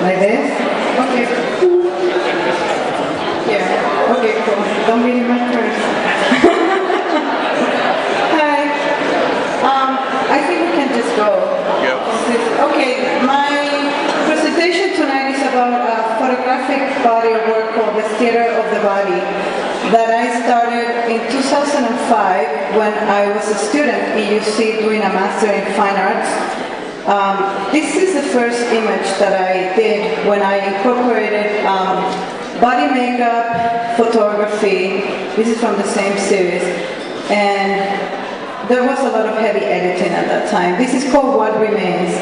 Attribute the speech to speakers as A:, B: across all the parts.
A: Like this? Okay. Yeah, okay, cool. Don't be in my first. Hi. I think we can just go.
B: Yep.
A: Okay, my presentation tonight is about a photographic body of work called The Theater of the Body that I started in 2005 when I was a student in UC doing a master in fine arts. This is the first image that I did when I incorporated body makeup, photography. This is from the same series. And there was a lot of heavy editing at that time. This is called What Remains.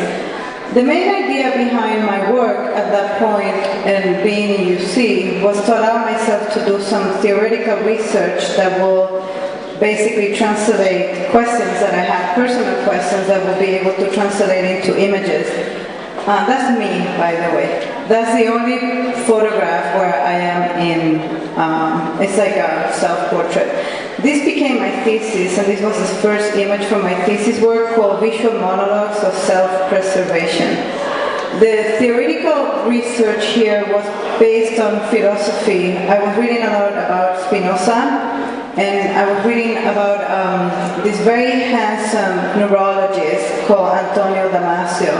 A: The main idea behind my work at that point and being in UC was to allow myself to do some theoretical research that will basically translate questions that I had, personal questions that will be able to translate into images. That's me, by the way. That's the only photograph where I am in, it's like a self-portrait. This became my thesis, and this was the first image from my thesis work called Visual Monologues of Self-Preservation. The theoretical research here was based on philosophy. I was reading a lot about Spinoza, and I was reading about this very handsome neurologist called Antonio Damasio.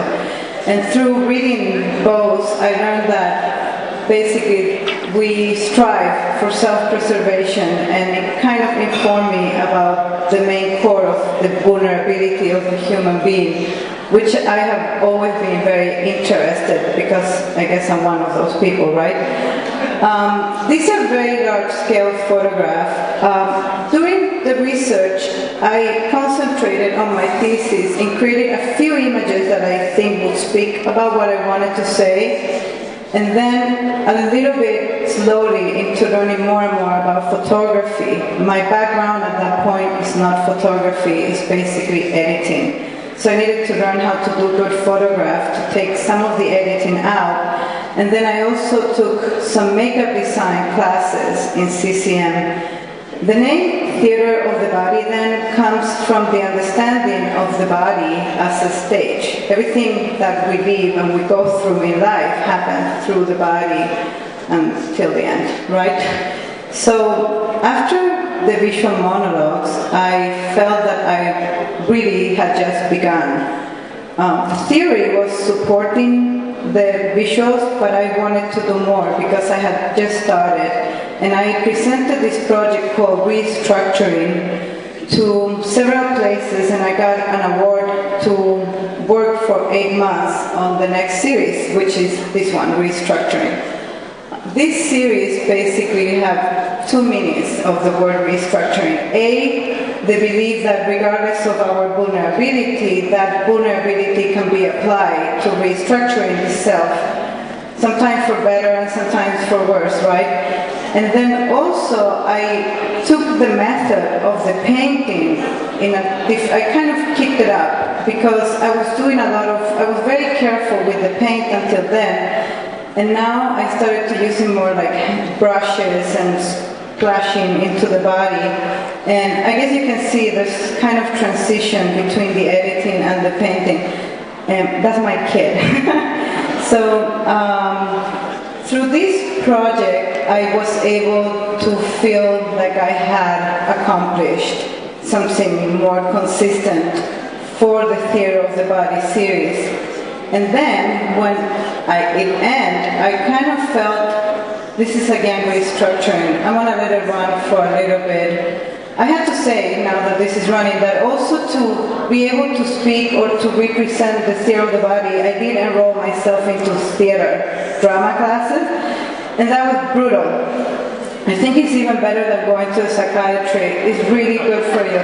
A: And through reading both, I learned that basically we strive for self-preservation, and it kind of informed me about the main core of the vulnerability of the human being, which I have always been very interested, because I guess I'm one of those people, right? These are very large-scale photographs. During the research, I concentrated on my thesis in creating a few images that I think would speak about what I wanted to say, and then a little bit slowly into learning more and more about photography. My background at that point is not photography, it's basically editing. So I needed to learn how to do good photograph, to take some of the editing out. And then I also took some makeup design classes in CCM. The name Theater of the Body then comes from the understanding of the body as a stage. Everything that we live and we go through in life happens through the body until the end, right? So after the visual monologues, I felt that I really had just begun. Theory was supporting the visuals, but I wanted to do more because I had just started. And I presented this project called Restructuring to several places, and I got an award to work for 8 months on the next series, which is this one, Restructuring. This series basically have two meanings of the word restructuring. A, the belief that regardless of our vulnerability, that vulnerability can be applied to restructuring itself, sometimes for better and sometimes for worse, right? And then also I took the method of the painting I kind of kicked it up because I was very careful with the paint until then. And now I started to using more like brushes and splashing into the body. And I guess you can see this kind of transition between the editing and the painting. And that's my kid. So through this project, I was able to feel like I had accomplished something more consistent for the Theater of the Body series. And then when it ended, I kind of felt this is again restructuring. I'm going to let it run for a little bit. I have to say, now that this is running, that also to be able to speak or to represent the Theater of the Body, I did enroll myself into theater drama classes, and that was brutal. I think it's even better than going to a psychiatry. It's really good for you.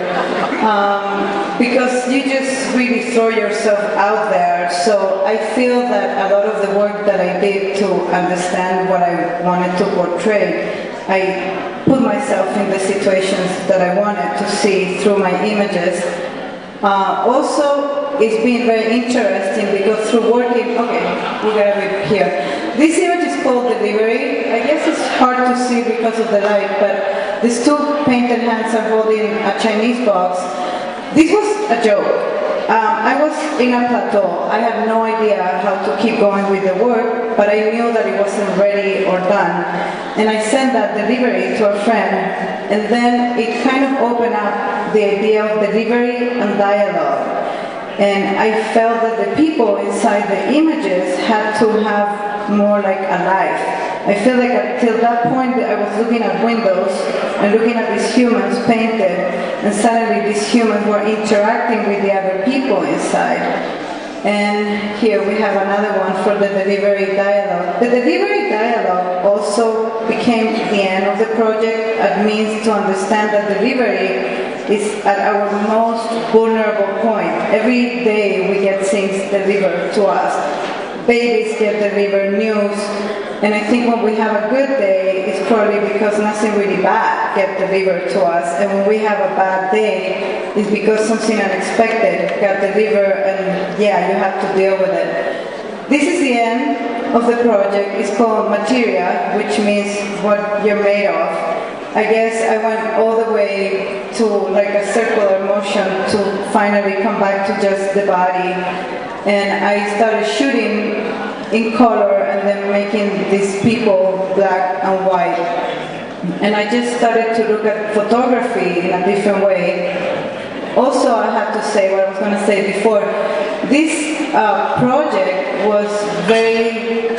A: Because you just really throw yourself out there. So I feel that a lot of the work that I did to understand what I wanted to portray, I put myself in the situations that I wanted to see through my images. Also, it's been very interesting because through working, okay, we got it here. This image is called Delivery. I guess it's hard to see because of the light, but these two painted hands are holding a Chinese box. This was a joke. I was in a plateau. I had no idea how to keep going with the work, but I knew that it wasn't ready or done. And I sent that delivery to a friend, and then it kind of opened up the idea of delivery and dialogue. And I felt that the people inside the images had to have more like a life. I feel like until that point I was looking at windows and looking at these humans painted, and suddenly these humans were interacting with the other people inside. And here we have another one for the delivery dialogue. The delivery dialogue also became the end of the project. It means to understand that delivery is at our most vulnerable point. Every day we get things delivered to us. Babies get delivered news. And I think when we have a good day, it's probably because nothing really bad gets delivered to us. And when we have a bad day, it's because something unexpected got delivered, and yeah, you have to deal with it. This is the end of the project. It's called Materia, which means what you're made of. I guess I went all the way to like a circular motion to finally come back to just the body. And I started shooting in color and then making these people black and white. And I just started to look at photography in a different way. Also, I have to say what I was going to say before. This project was very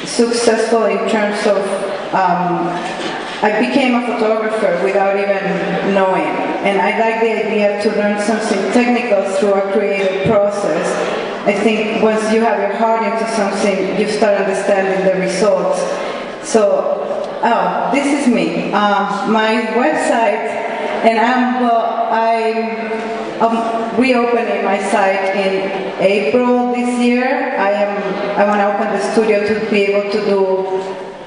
A: successful in terms of I became a photographer without even knowing. And I like the idea to learn something technical through a creative process. I think once you have your heart into something, you start understanding the results. So, this is me. My website, and I'm reopening my site in April this year. I want to open the studio to be able to do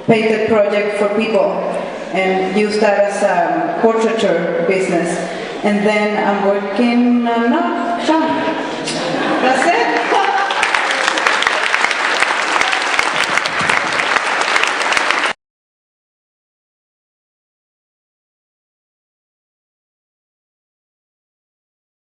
A: painted project for people and use that as a portraiture business. And then I'm working, that's it.